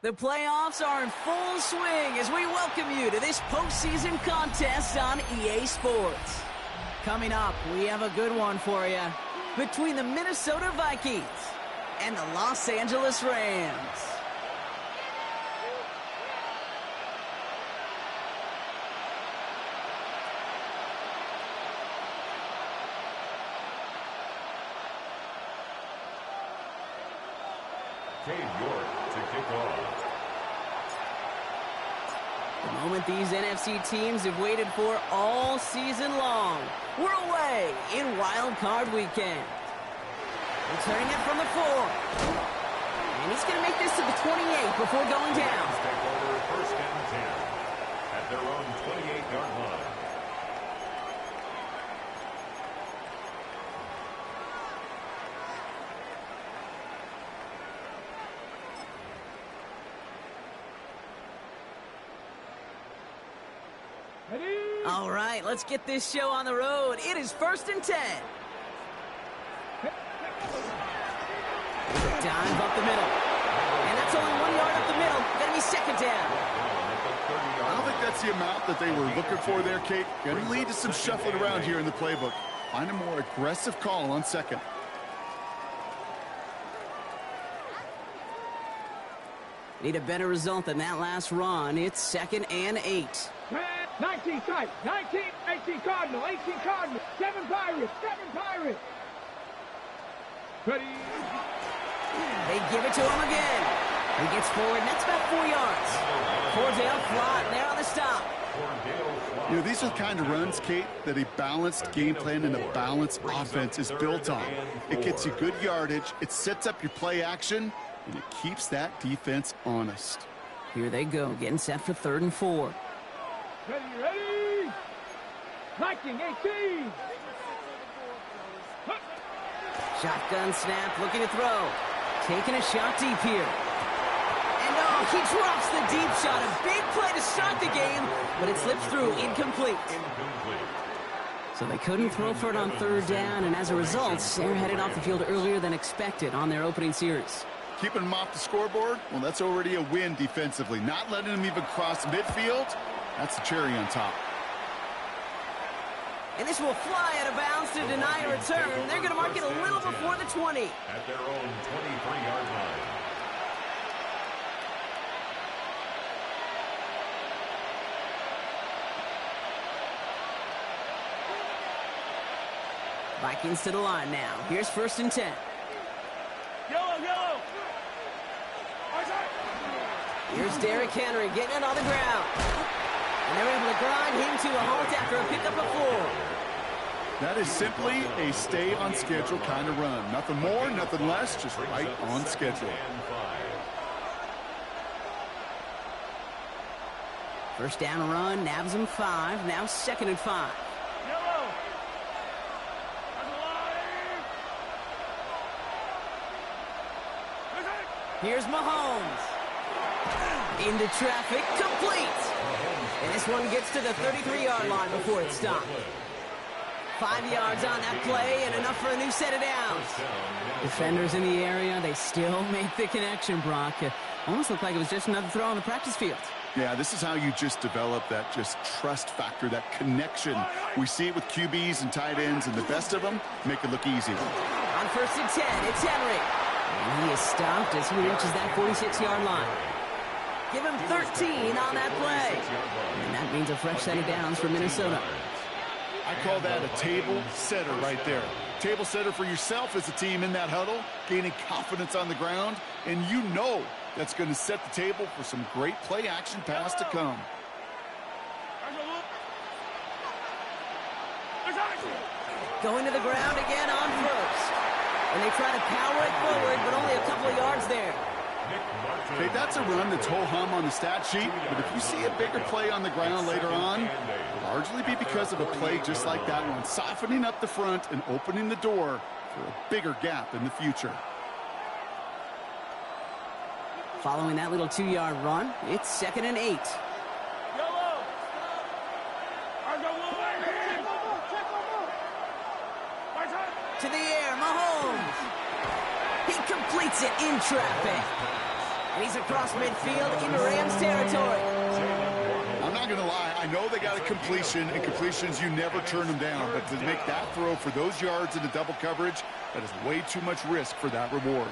The playoffs are in full swing as we welcome you to this postseason contest on EA Sports. Coming up, we have a good one for you between the Minnesota Vikings and the Los Angeles Rams. The moment these NFC teams have waited for all season long. We're away in Wilcard weekend. Returning it from the 4. And he's going to make this to the 28 before going down. Take over first and 10 at their own 28-yard line. All right, let's get this show on the road. It is first and 10. There's a dive up the middle. And that's only 1 yard up the middle. Going to be second down. I don't think that's the amount that they were looking for there, Kate. Going to lead to some shuffling around here in the playbook. Find a more aggressive call on second. Need a better result than that last run. It's second and 8. 19 tight, 19, 18 Cardinal, 18 Cardinal, 7 Pirates, 7 Pirates. Ready? They give it to him again. He gets forward, and that's about 4 yards. Cordell flat there on the stop. You know, these are the kind of runs, Kate, that a balanced game plan and a balanced offense is built on. It gets you good yardage, it sets up your play action, and it keeps that defense honest. Here they go, getting set for 3rd and 4. Ready, ready. 19, 18. Shotgun snap, looking to throw. Taking a shot deep here. And oh, he drops the deep shot. A big play to start the game, but it slips through, incomplete. So they couldn't throw for it on 3rd down, and as a result, they're headed off the field earlier than expected on their opening series. Keeping them off the scoreboard, well, that's already a win defensively. Not letting them even cross midfield, that's the cherry on top. And this will fly out of bounds to deny a return. They're going to mark it a little before the 20. At their own 23-yard line. Vikings to the line now. Here's 1st and 10. Yellow. Here's Derrick Henry getting it on the ground. And they're able to grind him to a halt after a pickup of 4. That is simply a stay on schedule kind of run. Nothing more, nothing less, just right on schedule. First down run, nabs him 5. Now 2nd and 5. Yellow. Here's Mahomes. Into traffic, complete. And this one gets to the 33-yard line before it stopped. 5 yards on that play and enough for a new set of downs. Defenders in the area, they still make the connection, Brock. It almost looked like it was just another throw on the practice field. Yeah, this is how you just develop that just trust factor, that connection. We see it with QBs and tight ends, and the best of them make it look easy. On 1st and 10, it's Henry. And he is stopped as he reaches that 46-yard line. Give him 13 on that play. And that means a fresh set of downs for Minnesota. I call that a table setter right there. Table setter for yourself as a team in that huddle, gaining confidence on the ground, and you know that's going to set the table for some great play action pass to come. Going to the ground again on 1st. And they try to power it forward, but only a couple of yards there. Okay, that's a run that's ho-hum on the stat sheet, but if you see a bigger play on the ground later on, it'll largely be because of a play just like that one, softening up the front and opening the door for a bigger gap in the future. Following that little 2-yard run, it's 2nd and 8. To the air, Mahomes. He completes it in traffic. And he's across midfield into Rams territory. I'm not going to lie. I know they got a completion, and completions, you never turn them down. But to make that throw for those yards into double coverage, that is way too much risk for that reward.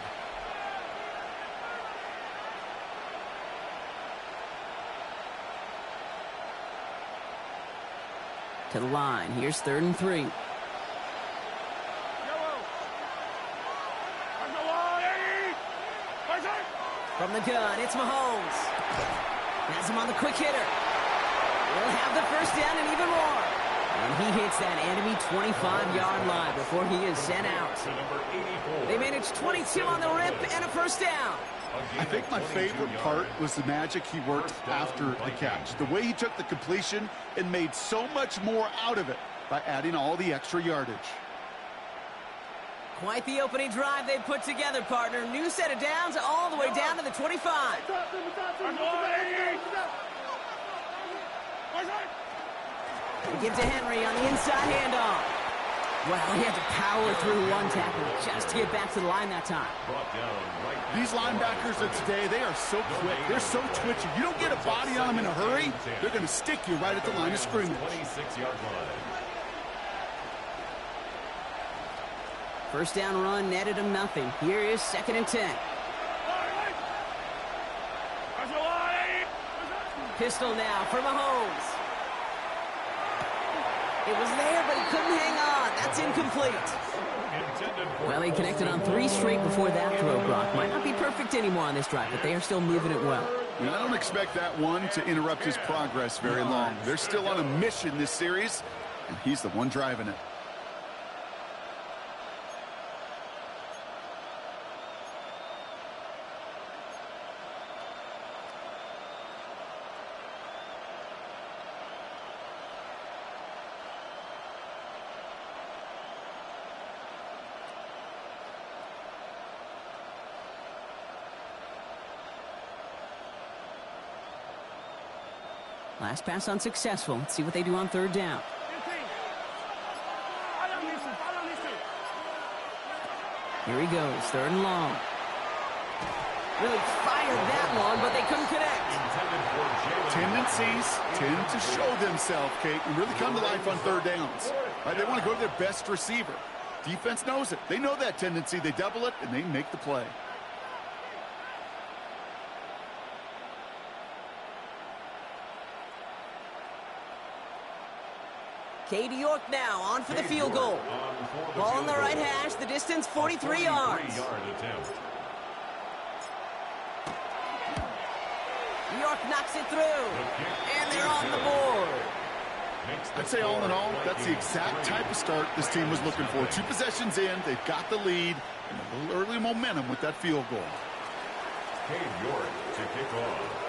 To the line. Here's 3rd and 3. From the gun, it's Mahomes. Has him on the quick hitter. He'll have the first down and even more. And he hits that enemy 25-yard line before he is sent out. They managed 22 on the rip and a first down. I think my favorite part was the magic he worked after the catch. The way he took the completion and made so much more out of it by adding all the extra yardage. Quite the opening drive they put together, partner. New set of downs all the way down to the 25. They give to Henry on the inside handoff. Well, he had to power through one tackle just to get back to the line that time. These linebackers of today, they are so quick. They're so twitchy. You don't get a body on them in a hurry, they're going to stick you right at the line of scrimmage. 26-yard line. First down run netted him nothing. Here is 2nd and 10. Pistol now for Mahomes. It was there, but he couldn't hang on. That's incomplete. Well, he connected on 3 straight before that throw, Brock. Might not be perfect anymore on this drive, but they are still moving it well. And I don't expect that one to interrupt his progress very long. They're still on a mission this series, and he's the one driving it. Last pass unsuccessful. Let's see what they do on 3rd down. Here he goes, 3rd and long. Really fired that one, but they couldn't connect. Tendencies tend to show themselves, Kate, and really come to life on 3rd downs. Right? They want to go to their best receiver. Defense knows it. They know that tendency. They double it, and they make the play. Katie York now on for the field goal. Ball on the right hash, the distance 43 yards. York knocks it through, and they're on the board. I'd say all in all, that's the exact type of start this team was looking for. 2 possessions in, they've got the lead, and a little early momentum with that field goal. Cade York to kick off.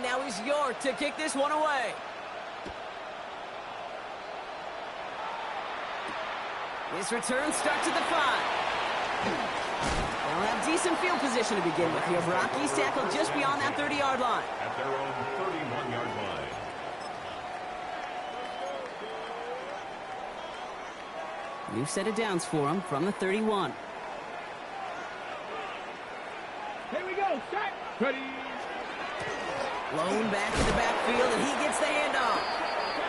Now he's York to kick this one away. His return starts at the 5. They'll have decent field position to begin with here. Rocky's tackled just beyond that 30-yard line. At their own 31-yard line. New set of downs for him from the 31. Here we go. Set. Ready. Blown back in the backfield, and he gets the handoff.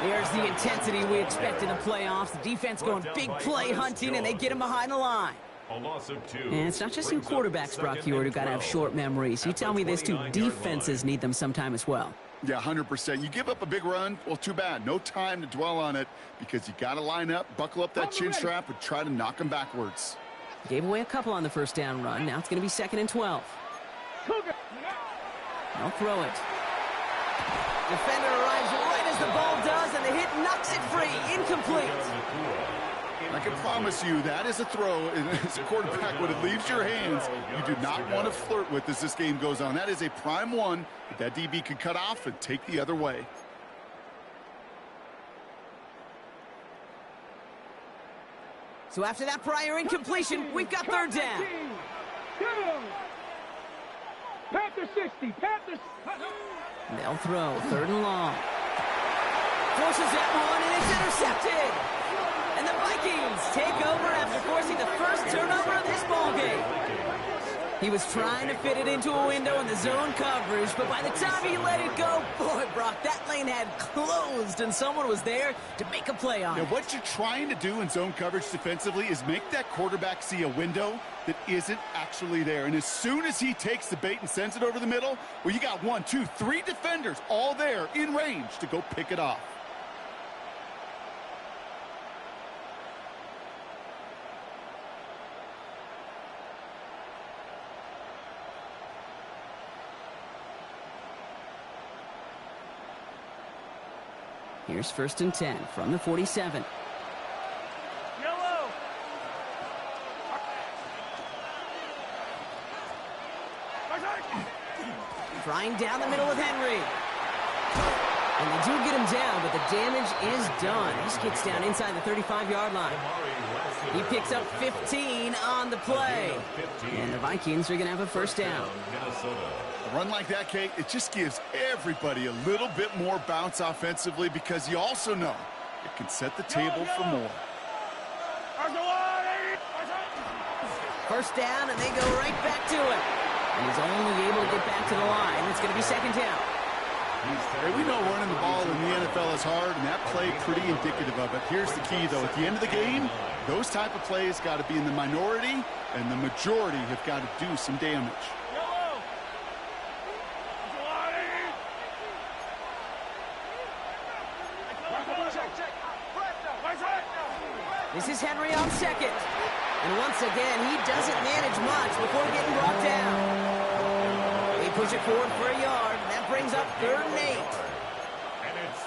There's the intensity we expect in the playoffs. The defense going big play hunting, and they get him behind the line. A loss of 2. And it's not just in quarterbacks, Brock Huard, who got to have short memories. You tell me this too, defenses need them sometime as well. Yeah, 100%. You give up a big run, well, too bad. No time to dwell on it because you got to line up, buckle up that chin strap, and try to knock them backwards. Gave away a couple on the first down run. Now it's going to be 2nd and 12. They'll throw it. Defender arrives right as the ball does, and the hit knocks it free. Incomplete. I can promise you that is a throw, and as a quarterback, when it leaves your hands, you do not want to flirt with as this game goes on. That is a prime one that DB can cut off and take the other way. So after that prior incompletion, we've got 3rd down. Panther 60. Panther. They'll throw 3rd and long. Forces that one, and it's intercepted. And the Vikings take over after forcing the first He was trying to fit it into a window in the zone coverage, but by the time he let it go, boy, Brock, that lane had closed, and someone was there to make a play on it. What you're trying to do in zone coverage defensively is make that quarterback see a window that isn't actually there. And as soon as he takes the bait and sends it over the middle, well, you got 1, 2, 3 defenders all there in range to go pick it off. Here's 1st and 10 from the 47. Yellow. Trying down the middle with Henry. And they do get him down, but the damage is done. He gets down inside the 35-yard line. He picks up 15 on the play. And the Vikings are going to have a 1st down. A run like that, Kate, it just gives everybody a little bit more bounce offensively because you also know it can set the table for more. 1st down, and they go right back to it. And he's only able to get back to the line. It's going to be 2nd down. Hey, we know running the ball in the NFL is hard, and that play pretty indicative of it. Here's the key, though. At the end of the game, those type of plays got to be in the minority, and the majority have got to do some damage. This is Henry on 2nd. And once again, he doesn't manage much before getting brought down. They push it forward for a yard, and that brings up 3rd and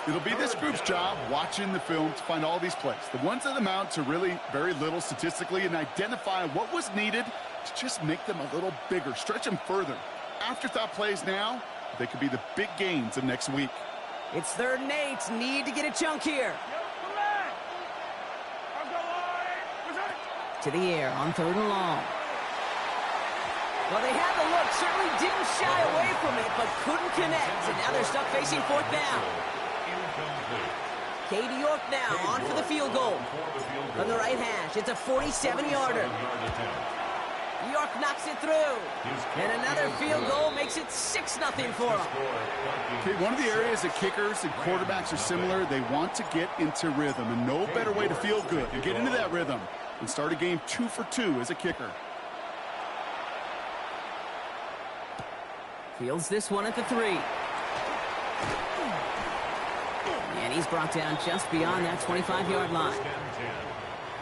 8. It'll be this group's job watching the film to find all these plays. The ones that amount to really very little statistically and identify what was needed to just make them a little bigger, stretch them further. Afterthought plays now, they could be the big gains of next week. It's 3rd and 8. Need to get a chunk here. To the air on 3rd and long. Well, they had the look, certainly didn't shy away from it, but couldn't connect. And now they're stuck facing 4th down. Katie York now on for the field goal. From the right hash, it's a 47-yarder. York knocks it through. And another field goal makes it 6-0 for them. Okay, one of the areas that kickers and quarterbacks are similar, they want to get into rhythm. And no better way to feel good and get into that rhythm and start a game 2 for 2 as a kicker. Fields this one at the 3. And he's brought down just beyond that 25-yard line.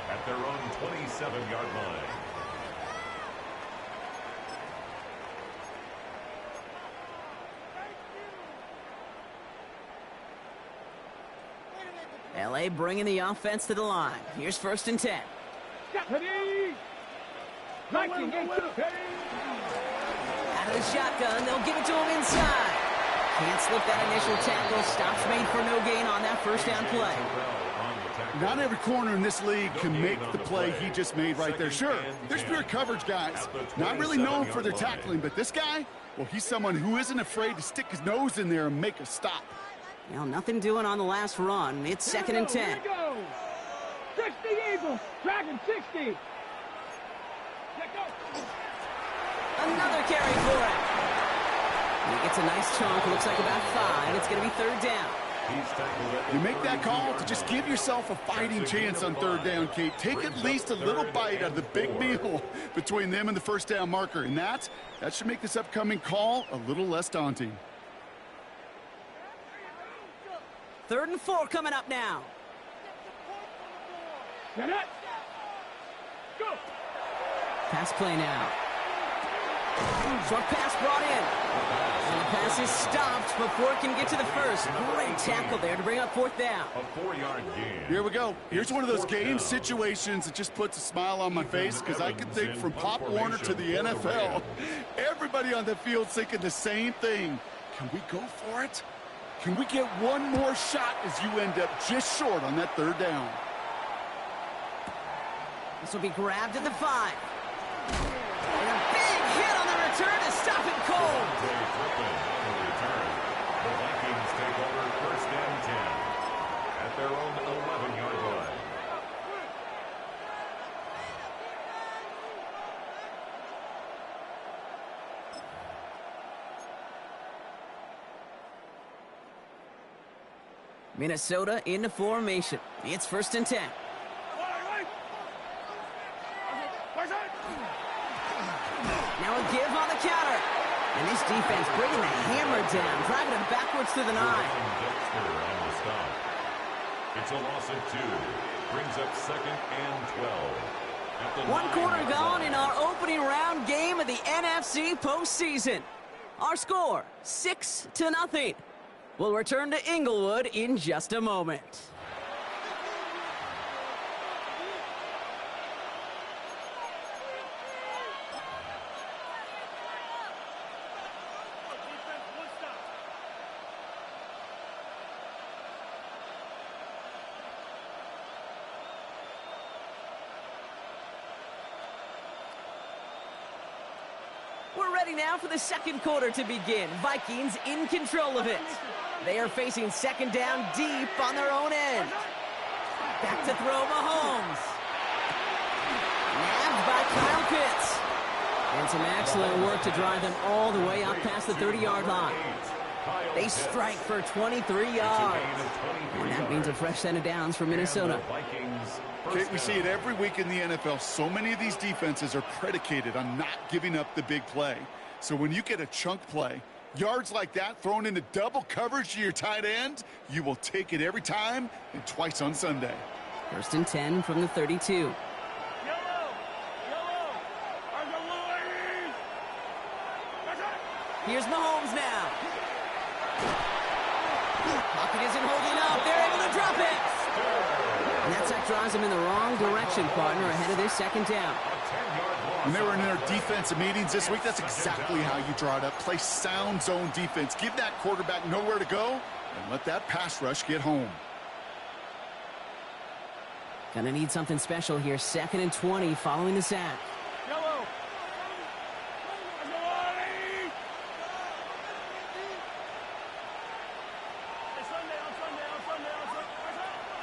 At their own 27-yard line. LA bringing the offense to the line. Here's 1st and 10. Out of the shotgun, they'll give it to him inside. Can't slip that initial tackle. Stops made for no gain on that 1st down play. Not every corner in this league can make the play he just made right there. Sure, there's pure coverage guys. Not really known for their tackling, but this guy, well, he's someone who isn't afraid to stick his nose in there and make a stop. Well, nothing doing on the last run. It's 2nd and 10. 60 Eagles, Dragon 60. Another carry for him. He gets a nice chunk. Looks like about 5. It's going to be 3rd down. You make that call to just give yourself a fighting chance on 3rd down, Kate. Take at least a little bite out of the big meal between them and the 1st down marker. And that should make this upcoming call a little less daunting. 3rd and 4 coming up now. Get it. Go. Pass play now. Short pass brought in. And the pass is stopped before it can get to the 1st. Great tackle there to bring up 4th down. A 4-yard gain. Here we go. Here's one of those game situations that just puts a smile on my face because I can think from Pop Warner to the NFL. Everybody on the field thinking the same thing. Can we go for it? Can we get one more shot as you end up just short on that 3rd down? This will be grabbed at the 5. And a big hit on the return to stop it cold. The Vikings take over 1st and 10 at their own 11-yard line. Minnesota into formation. It's 1st and 10. Now a give on the counter. And this defense bringing the hammer down, driving him backwards to the 9. It's a loss of 2. Brings up 2nd and 12. 1 quarter gone in our opening round game of the NFC postseason. Our score, 6-0. We'll return to Inglewood in just a moment. We're ready now for the 2nd quarter to begin. Vikings in control of it. They are facing 2nd down deep on their own end. Back to throw Mahomes. Nabbed by Kyle Pitts. And some excellent work to drive them all the way up past the 30-yard line. They strike for 23 yards. And that means a fresh set of downs for Minnesota. Okay, we see it every week in the NFL. So many of these defenses are predicated on not giving up the big play. So when you get a chunk play, yards like that thrown into double coverage to your tight end, you will take it every time and twice on Sunday. 1st and 10 from the 32. Here's Mahomes now. Pocket isn't holding up. They're able to drop it. And that sack drives him in the wrong direction, partner, ahead of this 2nd down. When they were in their defensive meetings this week, that's exactly how you draw it up. Play sound zone defense. Give that quarterback nowhere to go and let that pass rush get home. Gonna need something special here. 2nd and 20 following the sack.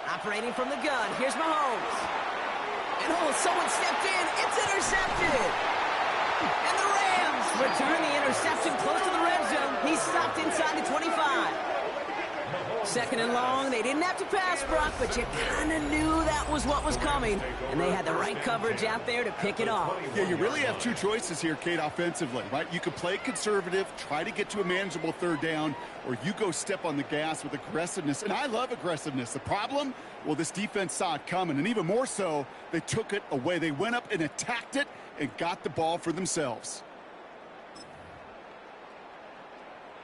Operating from the gun. Here's Mahomes. And someone stepped in. It's intercepted. And the Rams return the interception close to the red zone. He's stopped inside the 25. 2nd and long. They didn't have to pass, Brock, but you kind of knew that was what was coming. And they had the right coverage out there to pick it off. Yeah, you really have 2 choices here, Kate, offensively, right? You could play conservative, try to get to a manageable 3rd down, or you go step on the gas with aggressiveness. And I love aggressiveness. The problem? Well, this defense saw it coming, and even more so, they took it away. They went up and attacked it and got the ball for themselves.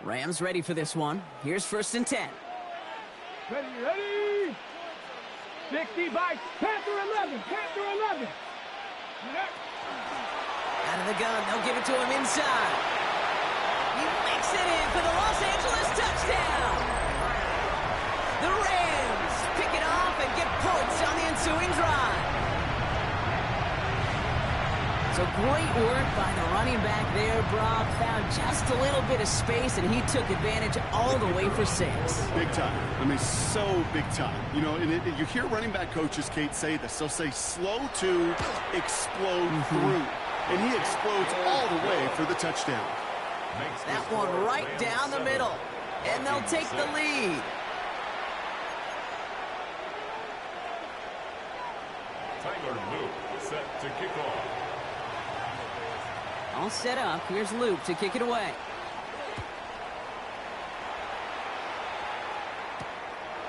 Rams ready for this one. Here's 1st and 10. Ready. 60 by Panther 11. Panther 11. Out of the gun. They'll give it to him inside. He makes it in for the Los Angeles touchdown. The Rams pick it off and get points on the ensuing drive. So great work by the running back there, Brock. Found just a little bit of space, and he took advantage all the way for 6. Big time. I mean, so big time. You know, and you hear running back coaches, Kate, say this. They'll say slow to explode through. And he explodes all the way for the touchdown. That one right down the middle. And they'll take the lead. Tyler Luke set to kick off. All set up. Here's Luke to kick it away.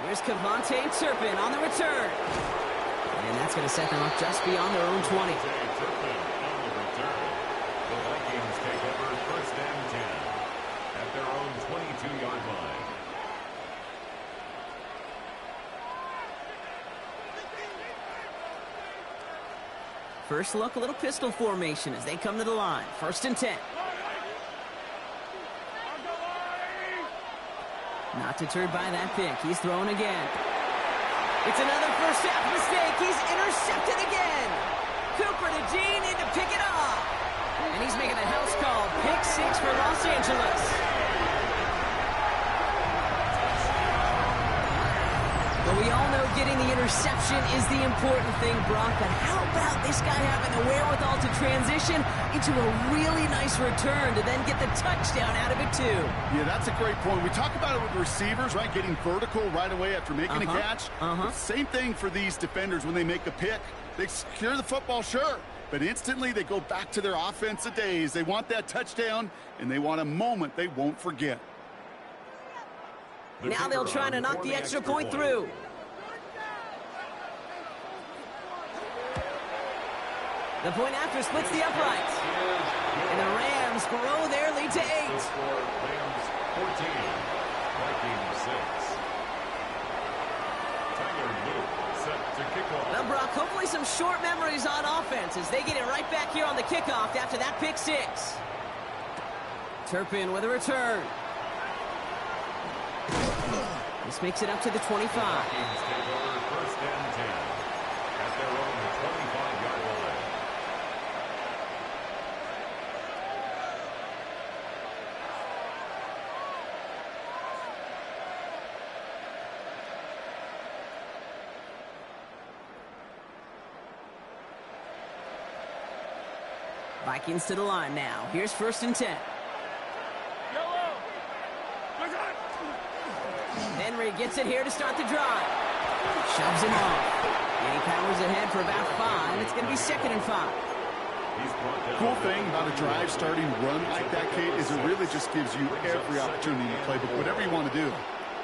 Here's Kevontae Turpin on the return. And that's going to set them up just beyond their own 20. Turpin on the return. The Vikings take over 1st and 10 at their own 22-yard line. First look, a little pistol formation as they come to the line. 1st and 10. Not deterred by that pick. He's throwing again. It's another first half mistake. He's intercepted again. Cooper to Jean in to pick it off. And he's making a house call. Pick 6 for Los Angeles. The We all know getting the interception is the important thing, Brock, but how about this guy having the wherewithal to transition into a really nice return to then get the touchdown out of it, too? Yeah, that's a great point. We talk about it with receivers, right, getting vertical right away after making a catch. Same thing for these defenders when they make a pick. They secure the football, sure, but instantly they go back to their offensive days. They want that touchdown, and they want a moment they won't forget. Now they'll try to knock the extra point through. The point after splits the uprights. And the Rams grow their lead to 8. Rams 14, Vikings 6. Tyler Luke set to kick off. Now, Brock, hopefully some short memories on offense as they get it right back here on the kickoff after that pick 6. Turpin with a return. This makes it up to the 25. Vikings take over first and 10 at their own 25-yard line. Vikings to the line now. Here's first and 10. Henry gets it here to start the drive. Shoves him off. And he powers ahead for about 5. It's going to be 2nd and 5. Cool thing about a drive starting run like that, Kate, is it really just gives you every opportunity to play whatever you want to do.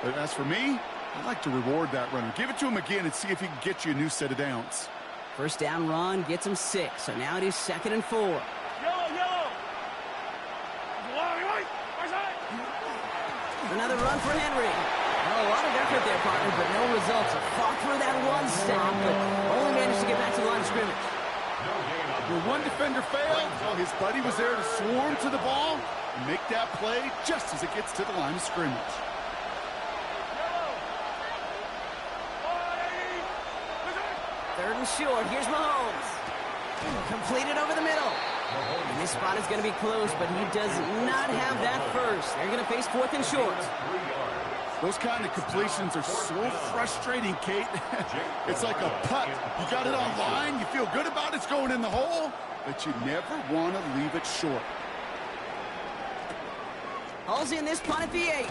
But as for me, I'd like to reward that runner. Give it to him again and see if he can get you a new set of downs. First down run gets him 6. So now it is 2nd and 4. Yellow. Another run for Henry. Well, a lot of effort there, partner, but no results. Fought through that one stop, but only managed to get back to the line of scrimmage. Where one defender failed, well, his buddy was there to swarm to the ball and make that play just as it gets to the line of scrimmage. Third and short. Here's Mahomes. Completed over the middle. And this spot is going to be close, but he does not have that first. They're going to face 4th and short. Those kind of completions are so frustrating, Kate. It's like a putt. You got it on line, you feel good about it's going in the hole, but you never want to leave it short. Hauls in this punt at the 8.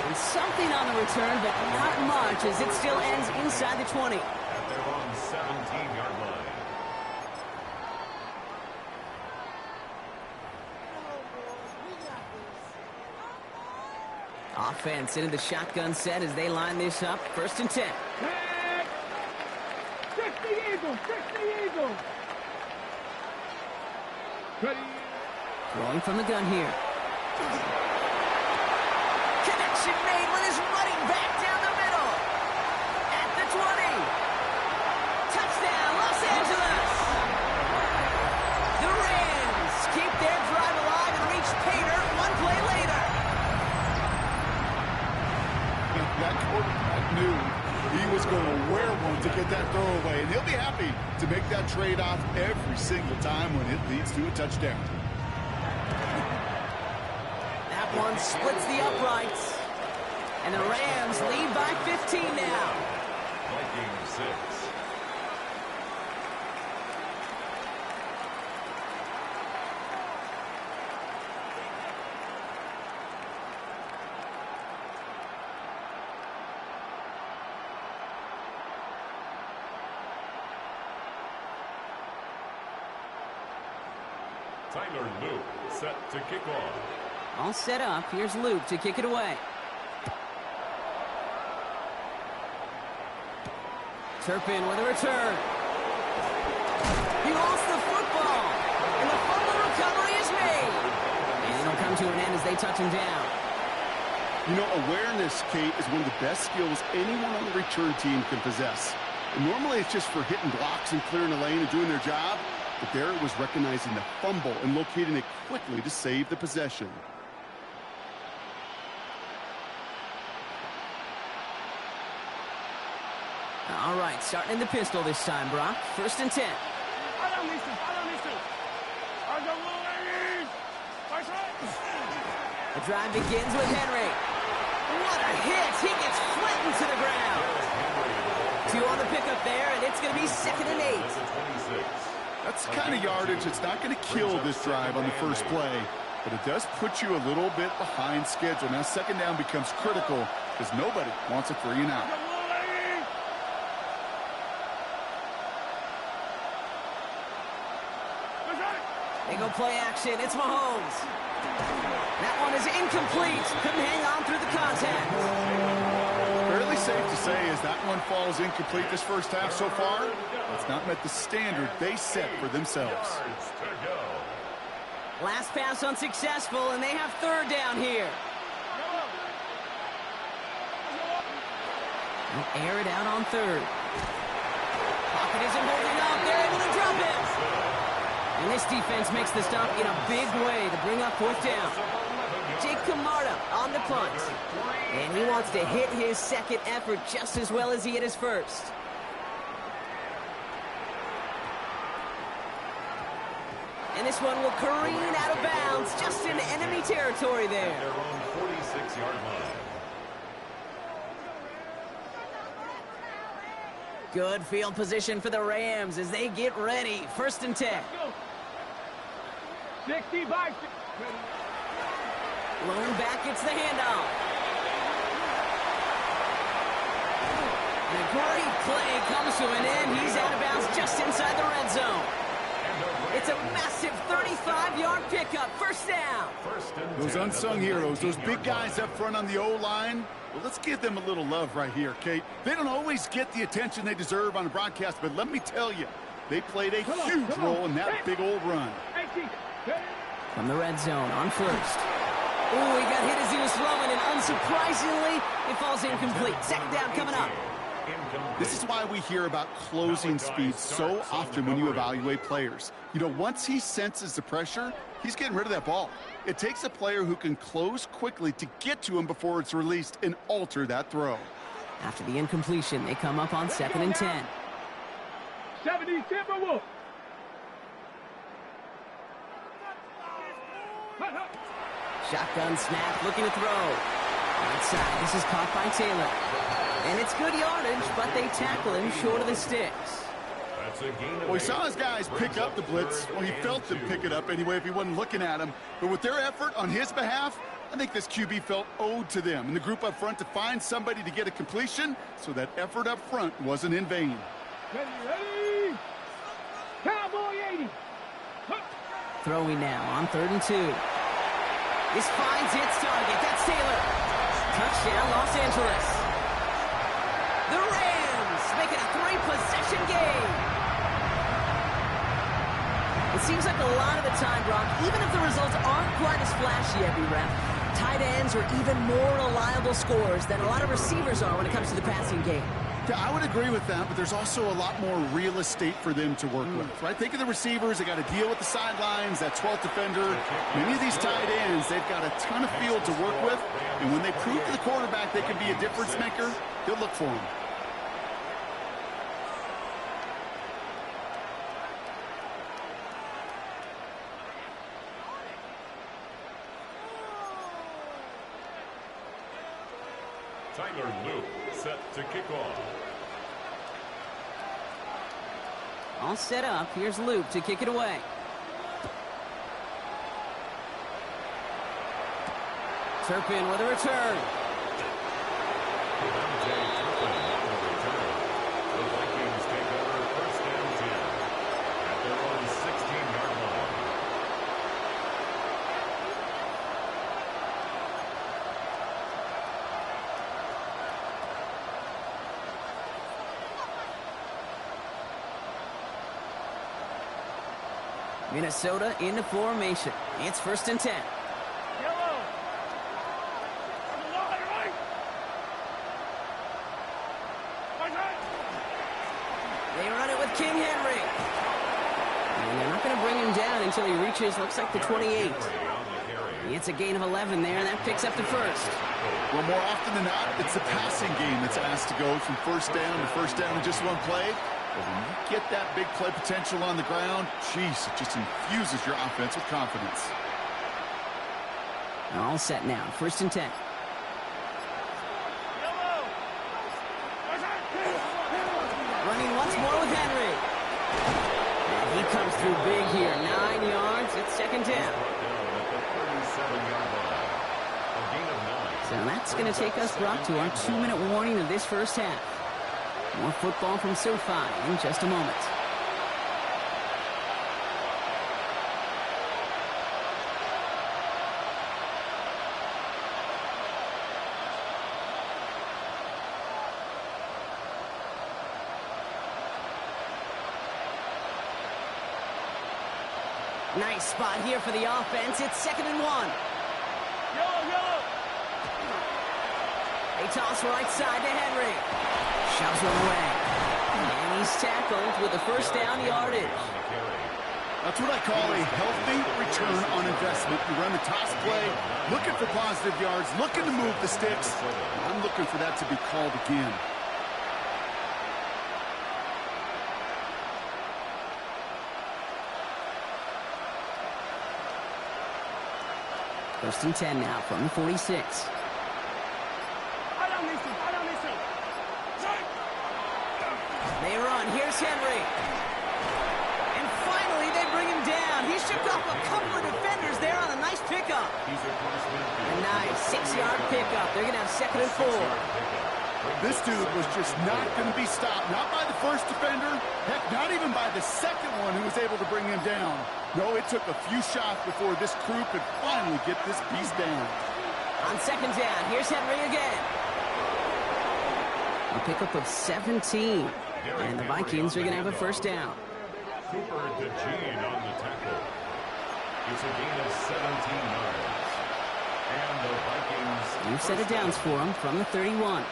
And something on the return, but not much, as it still ends inside the 20. At their own 17-yard line. Offense into the shotgun set as they line this up. First and 10. Fix the Eagles. Ready. Throwing from the gun here. Connection made with his running back down the middle. At the 20. Touchdown, Los Angeles. The Rams keep their drive alive and reach Pater one play later. That quarterback knew he was going to wear one to get that throwaway, and he'll be happy to make that trade-off every single time when it leads to a touchdown. That one splits the uprights, and the Rams lead by 15 now. Vikings 6. Tyler Luke set to kick off. All set up. Here's Luke to kick it away. Turpin with a return. He lost the football. And the fumble recovery is made. And it'll come to an end as they touch him down. You know, awareness, Kate, is one of the best skills anyone on the return team can possess. And normally it's just for hitting blocks and clearing a lane and doing their job. But there it was recognizing the fumble and locating it quickly to save the possession. All right, starting in the pistol this time, Brock. First and 10. The drive begins with Henry. What a hit! He gets flattened to the ground. 2 on the pickup there, and it's going to be 2nd and 8. That's the kind of yardage that's not going to kill this drive on the first play, but it does put you a little bit behind schedule. Now 2nd down becomes critical because nobody wants a 3 and out. They go play action. It's Mahomes. That one is incomplete. Couldn't hang on through the contact. Fairly safe to say as that one falls incomplete this first half so far, it's not met the standard they set for themselves. Last pass unsuccessful, and they have 3rd down here. They'll air it out on 3rd. Pocket isn't holding up. They're able to drop it. And this defense makes the stop in a big way to bring up 4th down. Jake Camarda on the punt. And he wants to hit his 2nd effort just as well as he hit his 1st. And this one will careen out of bounds just in enemy territory there. Their own 46-yard line. Good field position for the Rams as they get ready. 1st and 10. 65. Lone back gets the handoff. And a great play comes to an end. He's out of bounds just inside the red zone. It's a massive 35-yard pickup. 1st down. Those unsung heroes, those big guys up front on the O-line, well, let's give them a little love right here, Kate. They don't always get the attention they deserve on a broadcast, but let me tell you, they played a huge role in that big old run. From the red zone on 1st. Oh, he got hit as he was throwing, and unsurprisingly, it falls incomplete. 2nd down coming up. This is why we hear about closing speed so often when you evaluate players. You know, once he senses the pressure, he's getting rid of that ball. It takes a player who can close quickly to get to him before it's released and alter that throw. After the incompletion, they come up on 2nd and 10. 70 Timberwolves. Shotgun snap, looking to throw. Outside, this is caught by Taylor. And it's good yardage, but they tackle him short of the sticks. Well, he saw his guys pick up the blitz. Well, he felt them pick it up anyway if he wasn't looking at him. But with their effort on his behalf, I think this QB felt owed to them and the group up front to find somebody to get a completion, so that effort up front wasn't in vain. Ready. Cowboy 80. Throwing now on 3rd and 2. This finds its target. That's Taylor. Touchdown, Los Angeles. The Rams make it a 3-possession game. It seems like a lot of the time, Brock, even if the results aren't quite as flashy every rep, tight ends are even more reliable scorers than a lot of receivers are when it comes to the passing game. Yeah, I would agree with that, but there's also a lot more real estate for them to work with, right? Think of the receivers. They got to deal with the sidelines, that 12th defender. Many of these tight ends, they've got a ton of field to work with, and when they prove to the quarterback they can be a difference maker, they'll look for him. Tyler Luke set to kick off. All set up. Here's Luke to kick it away. Turpin with a return. The Vikings take over 1st and 10 at their own 16-yard line. Minnesota into formation. It's 1st and 10. Yellow. They run it with King Henry. And they're not going to bring him down until he reaches, looks like the 28. It's a gain of 11 there, and that picks up the 1st. Well, more often than not, it's the passing game that's asked to go from 1st down to 1st down in just one play. But when you get that big play potential on the ground, geez, it just infuses your offense with confidence. All set now, 1st and 10. comes through big here. 9 yards. It's second down. So that's going to take us, Brock, to our 2-minute warning of this first half. More football from SoFi in just a moment. Nice spot here for the offense. It's 2nd and 1. Yellow. They toss right side to Henry. Shoves one away. And he's tackled with the first down yardage. That's what I call a healthy return on investment. You run the toss play, looking for positive yards, looking to move the sticks. I'm looking for that to be called again. First and 10 now from the 46. They run. Here's Henry. And finally, they bring him down. He shook off a couple of defenders there on a nice pickup. A nice 6-yard pickup. They're going to have 2nd and 4. This dude was just not going to be stopped. Not by the first defender. Heck, not even by the second one who was able to bring him down. No, it took a few shots before this crew could finally get this beast down. On 2nd down, here's Henry again. A pickup of 17. And the Vikings are going to have a first down. Cooper DeJean on the tackle. It's a gain of 17 yards. And the Vikings... New set of downs for him from the 31.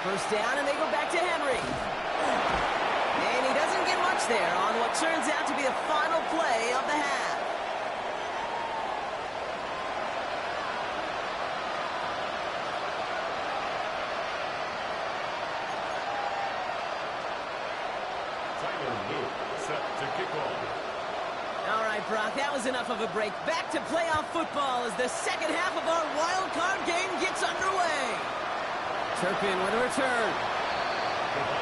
First down, and they go back to Henry. And he doesn't get much there on what turns out to be the final play of the half. All right, Brock, that was enough of a break. Back to playoff football as the second half of our wild card game gets underway. Turpin with a return. Turpin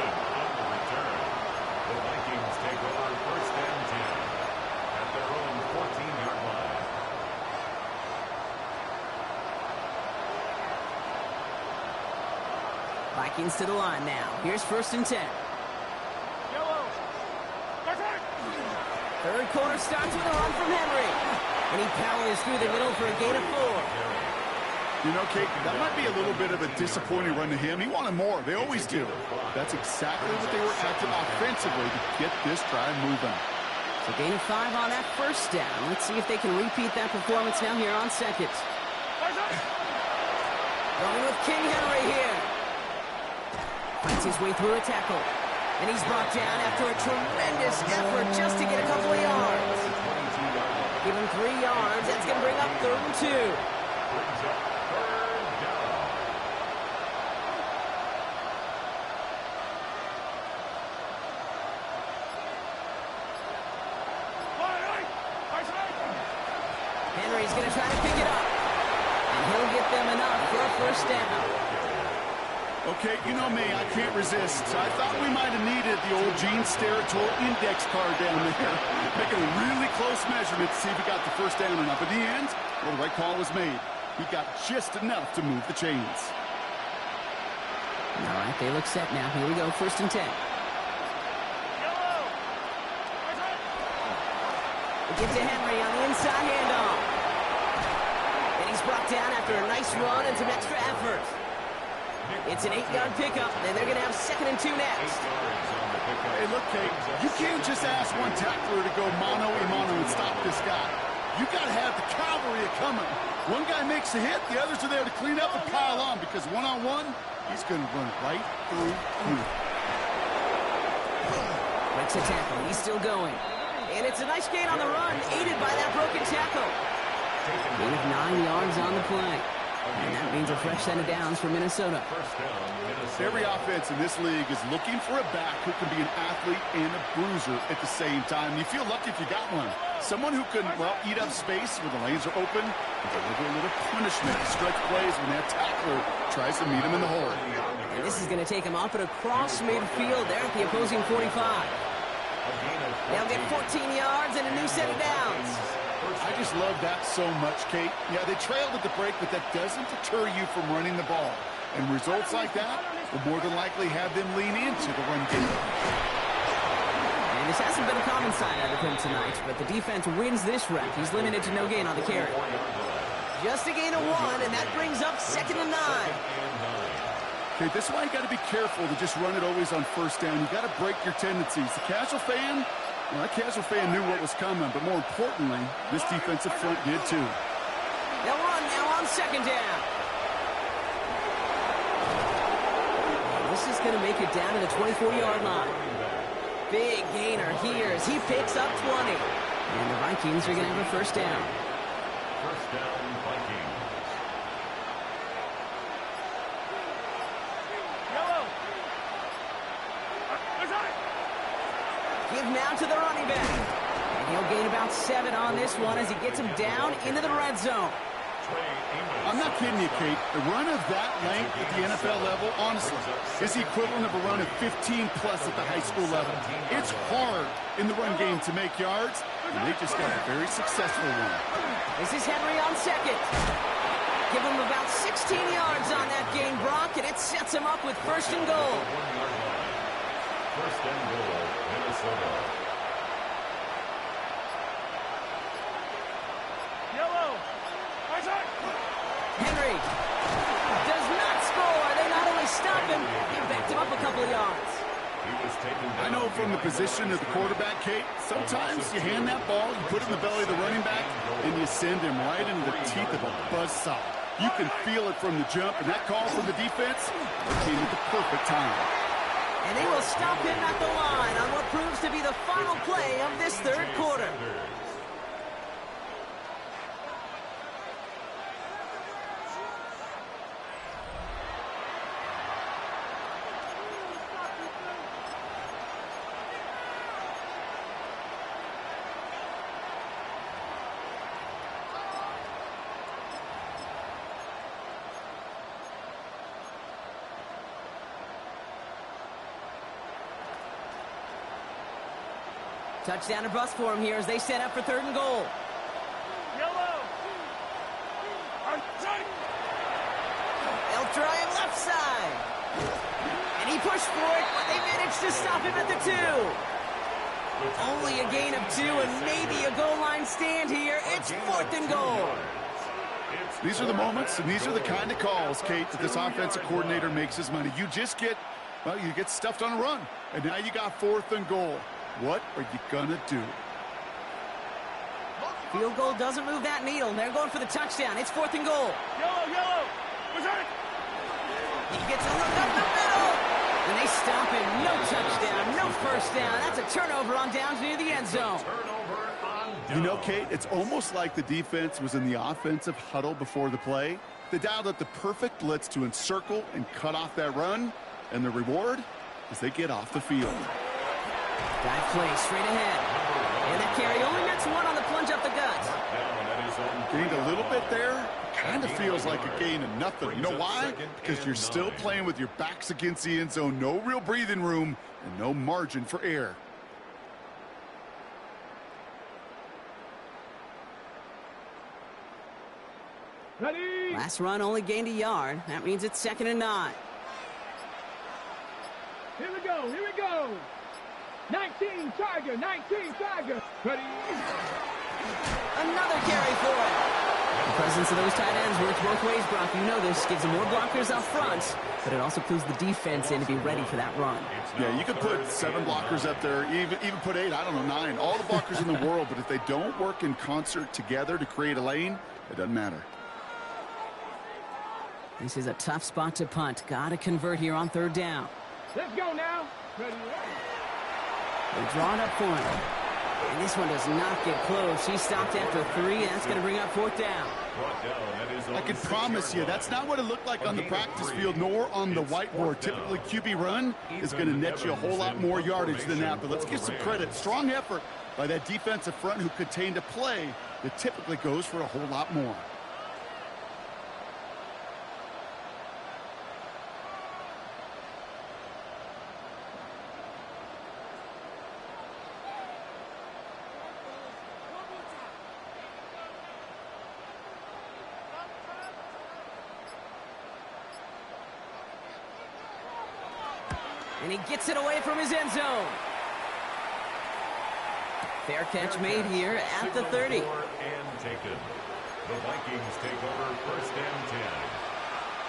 on the return. The Vikings take over first and 10 at their own 14-yard line. Vikings to the line now. Here's first and 10. Third quarter starts with a run from Henry. And he powers through the middle for a gain of 4. You know, Kate, that might be a little bit of a disappointing run to him. He wanted more. They always do. That's exactly what they were after offensively to get this drive moving. So gain of 5 on that first down. Let's see if they can repeat that performance now here on second. Going with King Henry here. Fights his way through a tackle. And he's brought down after a tremendous effort just to get a couple of yards. Give him 3 yards. That's going to bring up 3rd and 2. Henry's going to try to pick it up. And he'll get them enough for a first down. Okay, you know me, I can't resist. I thought we might have needed the old Gene Steratore index card down there. Making a really close measurement to see if he got the first down or not. But in the end, well, the right call was made. He got just enough to move the chains. All right, they look set now. Here we go, first and 10. They give to Henry on the inside handoff. And he's brought down after a nice run and some extra effort. It's an 8-yard pickup, and they're going to have 2nd and 2 next. Hey, look, Kate, you can't just ask one tackler to go mano-a-mano and stop this guy. You got to have the cavalry coming. One guy makes a hit, the others are there to clean up and pile on, because one-on-one, he's going to run right through you. Breaks a tackle. He's still going. And it's a nice gain on the run, aided by that broken tackle. Gain of 9 yards on the play. And that means a fresh set of downs for Minnesota. Every offense in this league is looking for a back who can be an athlete and a bruiser at the same time. You feel lucky if you got one. Someone who can, well, eat up space when the lanes are open and deliver a little punishment to stretch plays when that tackler tries to meet him in the hole. And this is going to take him up and across midfield there at the opposing 45. They'll get 14 yards and a new set of downs. I just love that so much, Kate. Yeah, they trailed at the break, but that doesn't deter you from running the ball. And results like that will more than likely have them lean into the run game. And this hasn't been a common side out of him tonight, but the defense wins this rep. He's limited to no gain on the carry. Just a gain of 1, and that brings up 2nd and 9. Okay, this is why you got to be careful to just run it always on first down. You got to break your tendencies. The casual fan, well, that casual fan knew what was coming, but more importantly, this defensive front did too. They'll run now on 2nd down. This is going to make it down to the 24-yard line. Big gainer here as he picks up 20. And the Vikings are going to have a first down. First down, Vikings. Give now to the running back. And he'll gain about 7 on this one as he gets him down into the red zone. I'm not kidding you, Kate. A run of that length at the NFL level, honestly, is the equivalent of a run of 15-plus at the high school level. It's hard in the run game to make yards, and they just got a very successful one. This is Henry on 2nd. Give him about 16 yards on that gain, Brock, and it sets him up with 1st and goal. First and goal, Minnesota. Henry does not score. They not only stop him, they backed him up a couple of yards. I know from the position of the quarterback, Kate, sometimes you hand that ball, you put it in the belly of the running back, and you send him right into the teeth of a buzzsaw. You can feel it from the jump, and that call from the defense came at the perfect time. And they will stop him at the line on what proves to be the final play of this 3rd quarter. Touchdown or bust for him here as they set up for 3rd and goal. They'll try him left side. And he pushed for it, but they managed to stop him at the 2. Only a gain of 2 and maybe a goal line stand here. It's 4th and goal. These are the moments, and these are the kind of calls, Kate, that this offensive coordinator makes his money. You just get, well, you get stuffed on a run, and now you got 4th and goal. What are you going to do? Field goal doesn't move that needle. They're going for the touchdown. It's 4th and goal. Yellow. He gets a look up the middle. And they stop him. No touchdown, no first down. That's a turnover on downs near the end zone. You know, Kate, it's almost like the defense was in the offensive huddle before the play. They dialed up the perfect blitz to encircle and cut off that run. And the reward is they get off the field. Dive play straight ahead. And that carry only nets 1 on the plunge up the gut. Gained a little bit there. Kind of feels like a gain of nothing. You know why? Because you're still playing with your backs against the end zone. No real breathing room and no margin for error. Ready? Last run only gained a yard. That means it's 2nd and 9. Here we go. 19 Tiger. Ready? Another carry for it. The presence of those tight ends works both ways, Brock. You know this. Gives them more blockers up front, but it also clues the defense in to be ready for that run. Yeah, you could put 7 blockers up there, even put 8, I don't know, 9. All the blockers in the world, but if they don't work in concert together to create a lane, it doesn't matter. This is a tough spot to punt. Got to convert here on 3rd down. Let's go now. Ready? They draw it up for him. And this one does not get close. He stopped after 3, and that's going to bring up 4th down. I can promise you, that's not what it looked like on the practice field, nor on the whiteboard. Typically, QB run is going to net you a whole lot more yardage than that. But let's give some credit. Strong effort by that defensive front who contained a play that typically goes for a whole lot more. And he gets it away from his end zone. Fair catch made here at the 30. And taken. The Vikings take over first and 10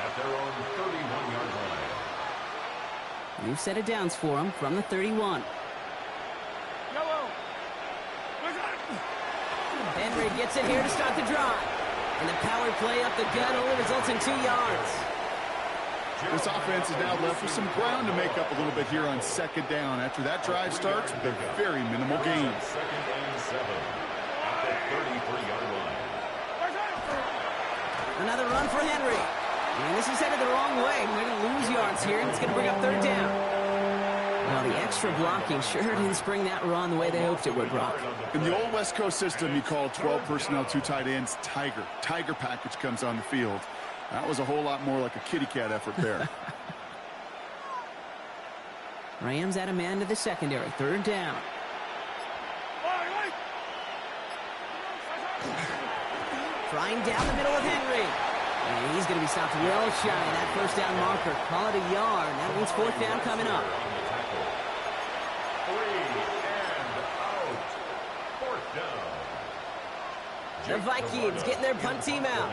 at their own 31-yard line. New set of downs for him from the 31. Henry gets it here to start the drive. And the power play up the gut only results in 2 yards. This offense is now left with some ground to make up a little bit here on second down after that drive starts with a very minimal gain. Second and 7 at the 33-yard line. Another run for Henry. And this is headed the wrong way. We're going to lose yards here, and it's going to bring up third down. Well, the extra blocking sure didn't spring that run the way they hoped it would, Brock. In the old West Coast system, you call 12 personnel, 2 tight ends, Tiger. Tiger package comes on the field. That was a whole lot more like a kitty cat effort there. Rams add a man to the secondary. Third down. Trying down the middle with Henry. And he's going to be stopped well shy of that first down marker. Call it a yard. That means fourth down coming up. 3 and out. Fourth down. The Vikings getting their punt team out.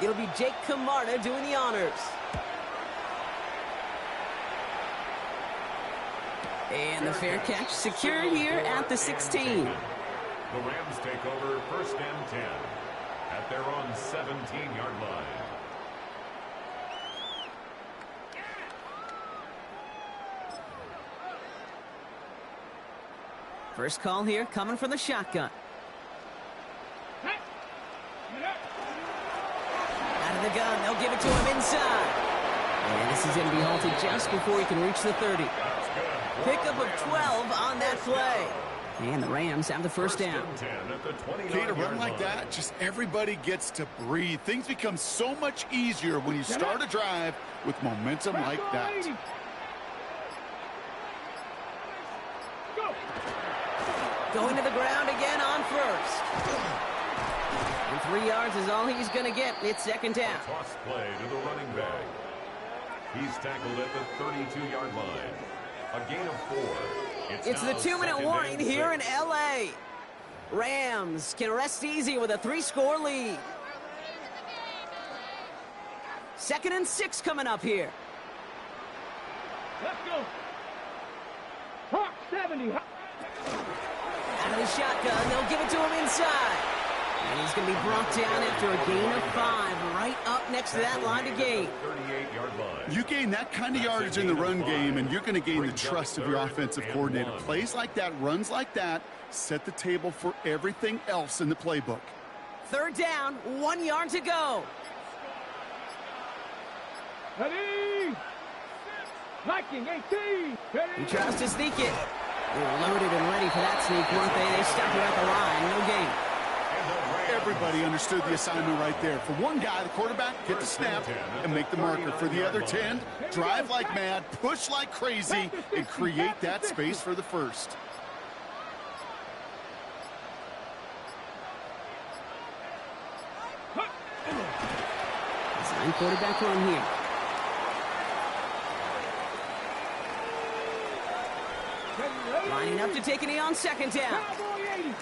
It'll be Jake Camarda doing the honors. And the fair catch secured here at the 16. The Rams take over first and 10 at their own 17-yard line. First call here coming from the shotgun. Out of the gun, they'll give it to him inside. And this is going to be halted just before he can reach the 30. Pickup of 12 on that play. And the Rams have the first down. Okay, to run like that, just everybody gets to breathe. Things become so much easier when you start a drive with momentum like that. Going to the ground again on first. And 3 yards is all he's going to get. It's second down. Toss play to the running back. He's tackled at the 32-yard line. A gain of 4. It's the 2-minute warning here in L.A. Rams can rest easy with a 3-score lead. 2nd and 6 coming up here. Let's go. Hawk 70. Out of the shotgun, they'll give it to him inside. And he's going to be brought down after a gain of 5, right up next to that line to gain. 38-yard line. You gain that kind of yardage in the run game, and you're going to gain the trust of your offensive coordinator. Plays like that, runs like that, set the table for everything else in the playbook. Third down, 1 yard to go. Ready. Viking 18. Ready. He tries to sneak it. They were loaded and ready for that sneak, weren't they? They stopped her at the line. No gain. Everybody understood the assignment right there. For one guy, the quarterback, get the snap and make the marker. For the other 10, drive like mad, push like crazy, and create that space for the first. Design quarterback run here. Lining up to take a knee on second down. Cowboy 80.